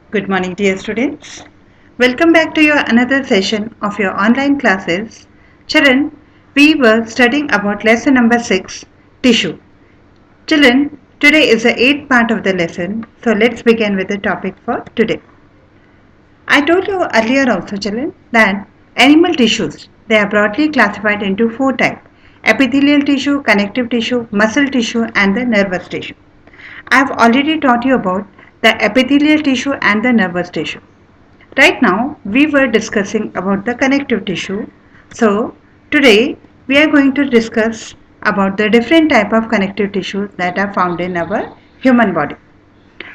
Good morning, dear students. Welcome back to your another session of your online classes. Children, we were studying about lesson number 6, tissue. Children, today is the eighth part of the lesson, so let's begin with the topic for today. I told you earlier also, children, that animal tissues, they are broadly classified into four types: epithelial tissue, connective tissue, muscle tissue, and the nervous tissue. I have already taught you about the epithelial tissue and the nervous tissue. Right now, we were discussing about the connective tissue. So, today we are going to discuss about the different type of connective tissues that are found in our human body.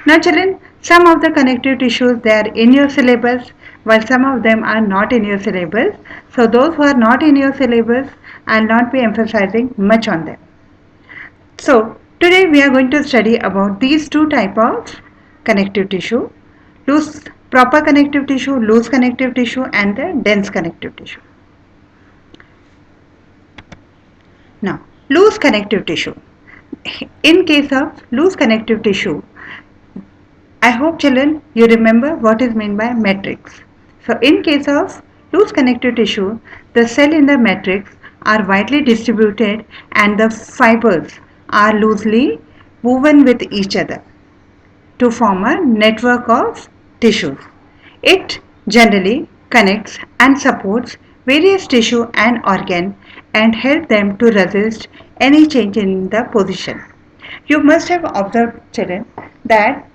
Now, children, some of the connective tissues they are in your syllabus, while some of them are not in your syllabus. So, those who are not in your syllabus, I'll not be emphasizing much on them. So, today we are going to study about these two type of connective tissue: loose proper connective tissue, loose connective tissue, and the dense connective tissue. Now, loose connective tissue. In case of loose connective tissue, I hope children you remember what is meant by matrix. So, in case of loose connective tissue, the cell in the matrix are widely distributed and the fibers are loosely woven with each other to form a network of tissues. It generally connects and supports various tissue and organ and help them to resist any change in the position. You must have observed, children, that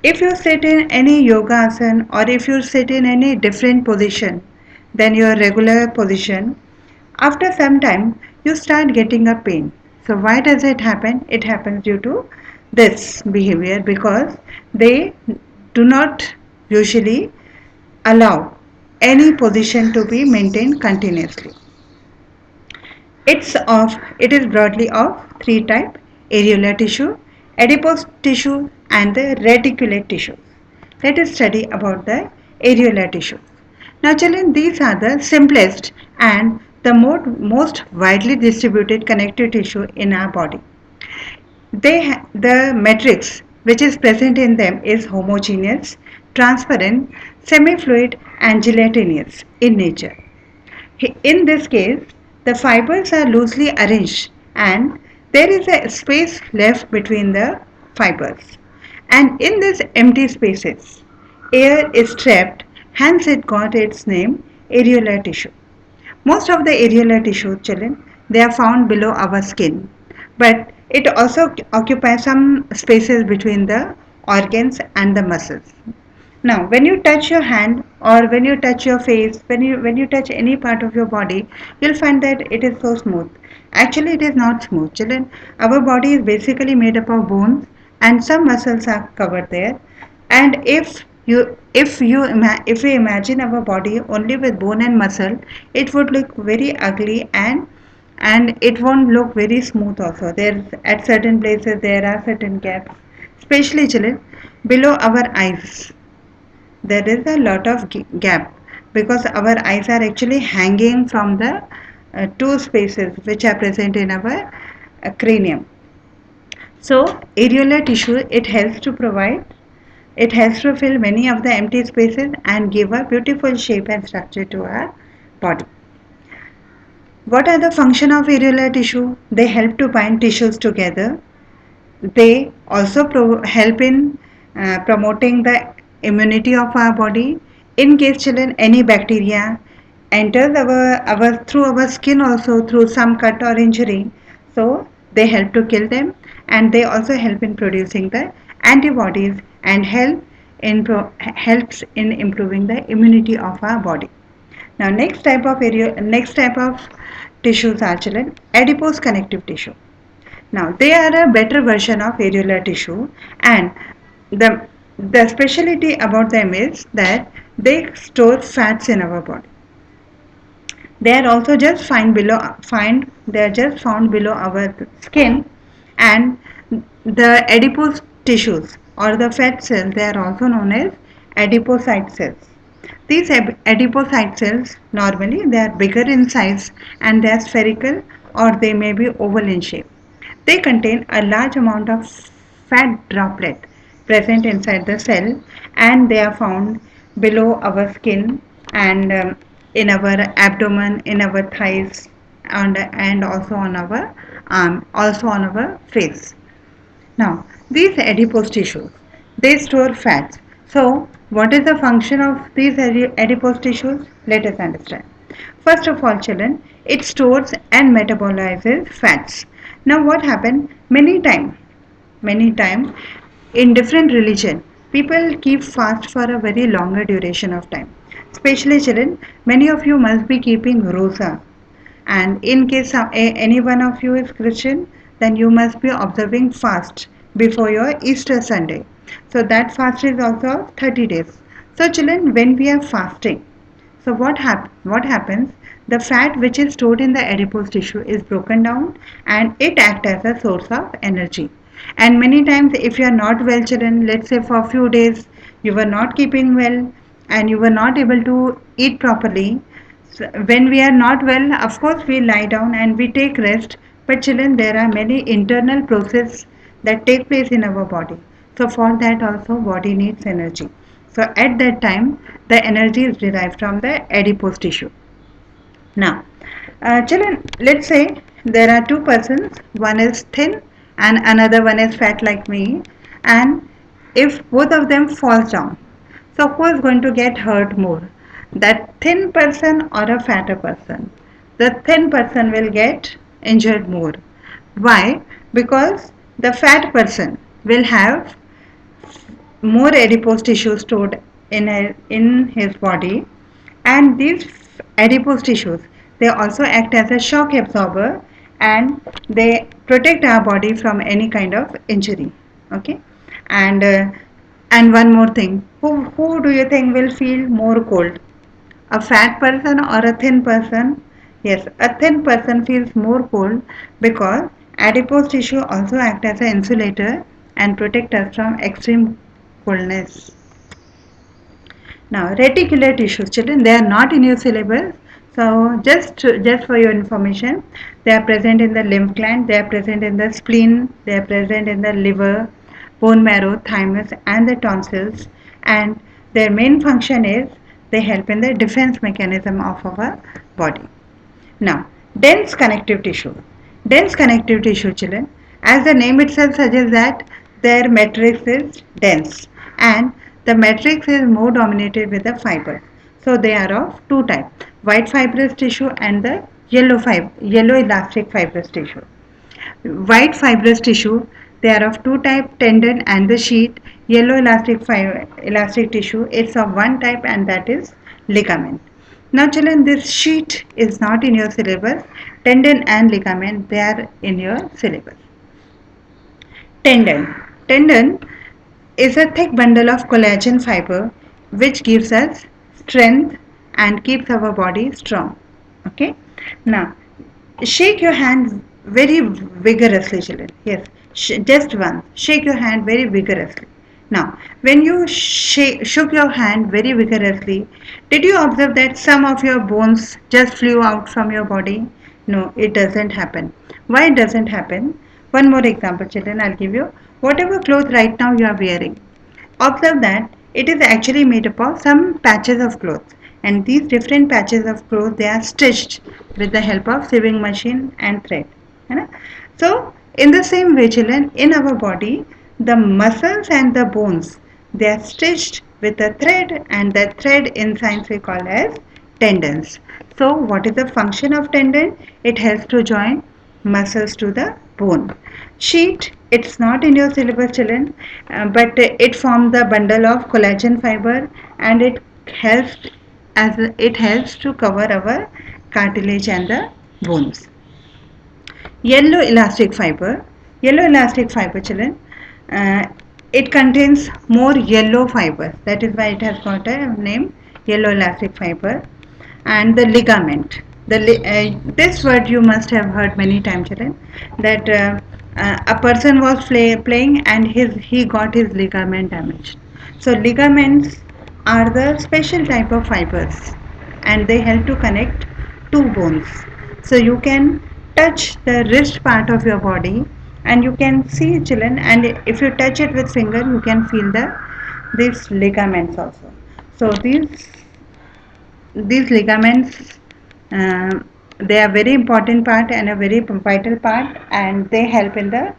if you sit in any yoga asana or if you sit in any different position than your regular position, after some time you start getting a pain. So why does it happen? It happens due to this behavior because they do not usually allow any position to be maintained continuously. It is broadly of three types: areolar tissue, adipose tissue, and the reticulate tissue. Let us study about the areolar tissue. Now, children, these are the simplest and the most widely distributed connective tissue in our body. The matrix which is present in them is homogeneous, transparent, semi-fluid, and gelatinous in nature. In this case, the fibers are loosely arranged and there is a space left between the fibers. And in these empty spaces, air is trapped, hence it got its name areolar tissue. Most of the areolar tissue, children, they are found below our skin, but it also occupies some spaces between the organs and the muscles. Now, when you touch your hand or when you touch your face, when you touch any part of your body, you'll find that it is so smooth. Actually, it is not smooth, children. Our body is basically made up of bones, and some muscles are covered there. And if we imagine our body only with bone and muscle, it would look very ugly and it won't look very smooth also. There at certain places there are certain gaps, especially children below our eyes there is a lot of gap because our eyes are actually hanging from the two spaces which are present in our cranium. So areolar tissue it helps to fill many of the empty spaces and give a beautiful shape and structure to our body. What are the function of areolar tissue? They help to bind tissues together. They also help in promoting the immunity of our body. In case children any bacteria enters our through our skin also through some cut or injury, so they help to kill them and they also help in producing the antibodies and helps in improving the immunity of our body. Now next type of tissues are children adipose connective tissue. Now they are a better version of areolar tissue and the the specialty about them is that they store fats in our body. They are also just they are just found below our skin and the adipose tissues or the fat cells they are also known as adipocyte cells. These adipocyte cells normally they are bigger in size and they are spherical or they may be oval in shape. They contain a large amount of fat droplet present inside the cell, and they are found below our skin and in our abdomen, in our thighs, and also on our arm, also on our face. Now, these adipose tissues, they store fats. So, what is the function of these adipose tissues? Let us understand. First of all, children, it stores and metabolizes fats. Now, what happened? Many times, in different religion, people keep fast for a very longer duration of time. Especially children, many of you must be keeping rosa, and in case any one of you is Christian, then you must be observing fast before your Easter Sunday. So that fast is also 30 days. So children, when we are fasting, so what happens? The fat which is stored in the adipose tissue is broken down and it acts as a source of energy. And many times, if you are not well, children, let's say for a few days you were not keeping well and you were not able to eat properly. So when we are not well, of course, we lie down and we take rest. But children, there are many internal processes that take place in our body. So for that also, body needs energy. So at that time, the energy is derived from the adipose tissue. Now, children, let's say there are two persons, one is thin and another one is fat like me, and if both of them falls down, so who is going to get hurt more? That thin person or a fatter person? The thin person will get injured more. Why? Because the fat person will have more adipose tissue stored in his body, and these adipose tissues, they also act as a shock absorber and they protect our body from any kind of injury. Okay, and and one more thing, who do you think will feel more cold, a fat person or a thin person? Yes, a thin person feels more cold because adipose tissue also act as an insulator and protect us from extreme coldness. Now, reticular tissues, children, they are not in your syllabus. So, just for your information, they are present in the lymph gland, they are present in the spleen, they are present in the liver, bone marrow, thymus, and the tonsils. And their main function is they help in the defense mechanism of our body. Now, dense connective tissue. Dense connective tissue, children, as the name itself suggests that their matrix is dense and the matrix is more dominated with the fiber. So they are of two types, white fibrous tissue and the yellow elastic fibrous tissue. White fibrous tissue, they are of two types, tendon and the sheet. Yellow elastic tissue, it's of one type and that is ligament. Now children, this sheet is not in your syllabus. Tendon and ligament, they are in your syllabus. Tendon. Tendon is a thick bundle of collagen fiber which gives us strength and keeps our body strong. Okay. Now, shake your hand very vigorously, children. Yes, just once. Shake your hand very vigorously. Now, when you shook your hand very vigorously, did you observe that some of your bones just flew out from your body? No, it doesn't happen. Why it doesn't happen? One more example, children, I'll give you. Whatever clothes right now you are wearing, observe that it is actually made up of some patches of cloth, and these different patches of cloth, they are stitched with the help of sewing machine and thread. So in the same way, children, in our body, the muscles and the bones, they are stitched with a thread, and that thread in science we call as tendons. So what is the function of tendon? It helps to join muscles to the bone. Sheet, it's not in your syllabus, children, but it forms the bundle of collagen fiber, and it helps to cover our cartilage and the bones. Yellow elastic fiber. Yellow elastic fiber, children. Uh, it contains more yellow fibers. That is why it has got a name, yellow elastic fiber. And the ligament. This word you must have heard many times, children. That a person was playing and he got his ligament damaged. So ligaments are the special type of fibers, and they help to connect two bones. So you can touch the wrist part of your body And you can see children, and if you touch it with finger you can feel these ligaments also. So these ligaments, they are very important part and a very vital part, and they help in the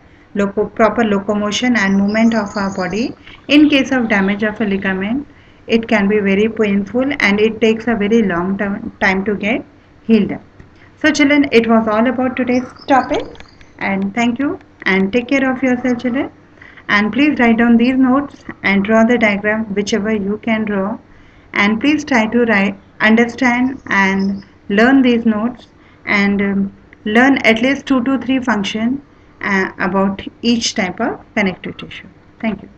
proper locomotion and movement of our body. In case of damage of a ligament, it can be very painful and it takes a very long time to get healed up. So children, it was all about today's topic, and thank you, and take care of yourself children, and please write down these notes and draw the diagram whichever you can draw, and please try to write, understand and learn these notes, and learn at least 2 to 3 function about each type of connective tissue. Thank you.